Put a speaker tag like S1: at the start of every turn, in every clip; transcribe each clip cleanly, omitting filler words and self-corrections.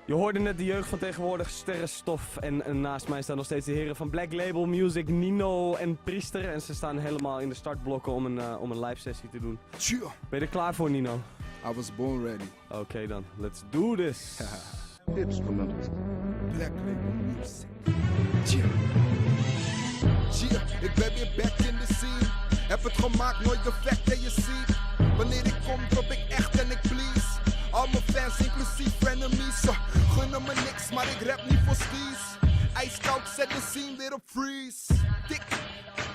S1: Je hoorde net de jeugd van tegenwoordig, Sterrenstof. En naast mij staan nog steeds de heren van Black Label Music, Nino en Priester. En ze staan helemaal in de startblokken om een live sessie te doen.
S2: Sure.
S1: Ben je er klaar voor, Nino?
S2: I was born ready.
S1: Oké dan, let's do this.
S2: Instrumentalist. Black Label Music. Ik ben weer back in the scene. Heb het gemaakt, nooit de fact dat je ziet. Wanneer ik kom, drop ik echt en ik please. Al mijn fans, inclusief frenemies. Ze gunnen me niks, maar ik rap niet voor skis. Ijskoud, zet de scene weer op freeze.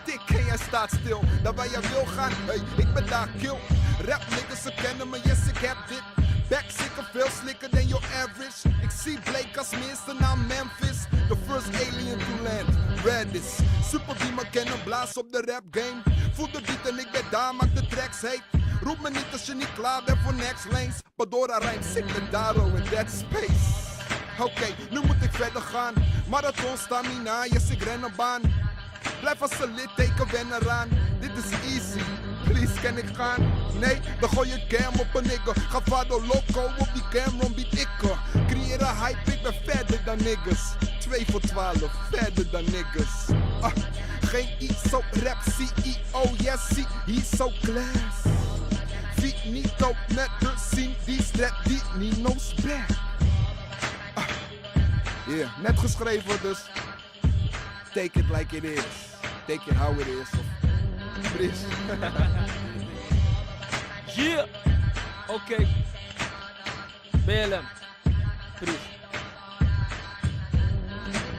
S2: Dik en jij staat stil. Daar waar jij wil gaan, hey, ik ben daar kill. Rap niggas, ze kennen me, yes ik heb dit. Back sicker, veel slicker than your average. Ik zie Blake als minste naar Memphis. The first alien to land, Redis. Super die me kennen, blaas op de rap game. Voel de beat en ik ben daar, maak de tracks heet. Roep me niet als je niet klaar bent voor next lanes. Padora rijmt, zit met Daro in that space. Oké, nu moet ik verder gaan. Marathon, stamina, yes ik ren een baan. Blijf als een litteken, wen eraan. Dit is easy, please kan ik gaan? Nee, dan gooi je cam op een nigger. Ga vado loco, op die Cameron bied ik er. Creëer een hype, ik ben verder dan niggas. 2 voor 12, verder dan niggas. Geen ISO rap CEO, yes zie, he's so class. Finito met de scene, die strap die Nino's back. Yeah, net geschreven dus. Take it like it is. Take it how it is. Fris.
S3: Yeah! Oké. BLM. Fris.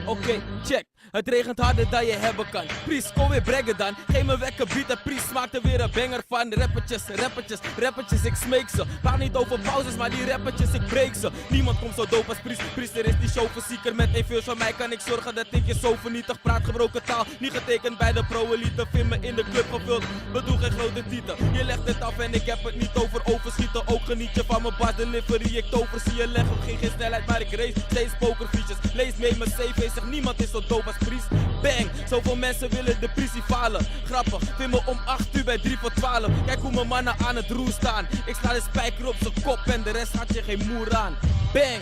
S3: Oké, check. Het regent harder dan je hebben kan. Pries, kom weer brengen dan. Geef me wekker beat en Pries maakt er weer een banger van. Rappertjes, ik smeek ze. Praat niet over pauzes, maar die rappertjes, ik breek ze. Niemand komt zo dope als Pries. Priester is die showfysieker. Met een vers van mij kan ik zorgen dat ik je zo vernietig. Praat gebroken taal, niet getekend bij de pro-elite. Vind me in de club gevuld, bedoel geen grote titel. Je legt het af en ik heb het niet over overschieten. Ook geniet je van mijn bas delivery. Ik tover, zie je leg op geen snelheid, maar ik race steeds pokerfiches. Lees mee mijn CV, zeg niemand is zo dope als Pries. Bang, zoveel mensen willen de prisie falen. Grappig, vind me om 8 uur bij 3 voor 12. Kijk hoe mijn mannen aan het roer staan. Ik sla de spijker op zijn kop en de rest gaat je geen moer aan. Bang,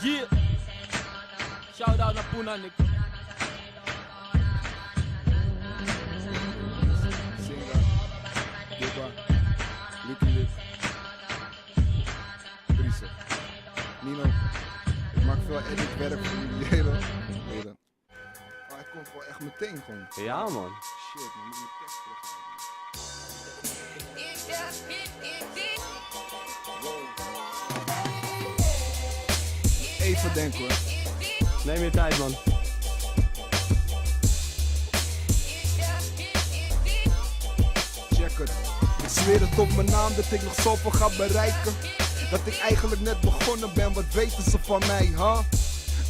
S3: yeah. Shout out naar Poena, Nick.
S2: Singa, Dibba, Lucky Lip, Priester, Nino. Ik maak veel editwerk voor jullie hele. Maar het komt gewoon echt meteen gewoon.
S1: Ja man.
S2: Shit, man, moet ik mijn tekst terughalen. Even denken hoor.
S1: Neem je tijd man.
S2: Check het. Ik zweer het op mijn naam dat ik nog zoveel ga bereiken. Dat ik eigenlijk net begonnen ben, wat weten ze van mij, huh?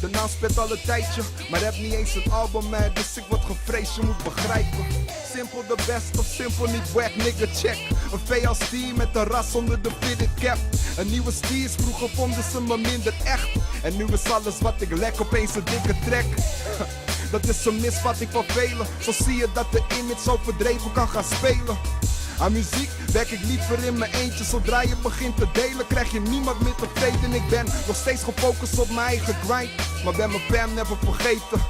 S2: De naam spet al een tijdje, maar heb niet eens een album meer, dus ik word gevreesd, je moet begrijpen. Simpel de best of simpel niet wack, nigga check. Een VLC met een ras onder de fitted cap. Een nieuwe steez, vroeger vonden ze me minder echt. En nu is alles wat ik lek opeens een dikke trek. Dat is een misvatting van velen, zo zie je dat de image zo verdreven kan gaan spelen. Aan muziek werk ik liever in mijn eentje. Zodra je begint te delen krijg je niemand meer tevreden. Ik ben nog steeds gefocust op mijn eigen grind, maar ben mijn fam never vergeten.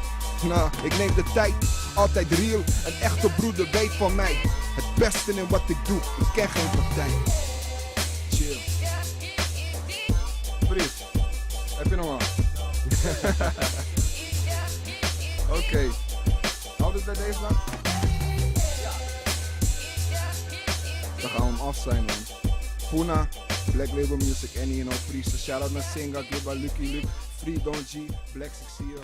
S2: Nou, ik neem de tijd, altijd real. Een echte broeder weet van mij. Het beste in wat ik doe, ik ken geen partij. Chill. Fris, heb je nog wat? Oké. Houd het bij deze dan? Dan gaan we hem af zijn man. Poena, Black Label Music, Annie en Priester. Shout out naar Singa, Gibba, Lucky Luke, Free Don G, Blacks, ik zie je.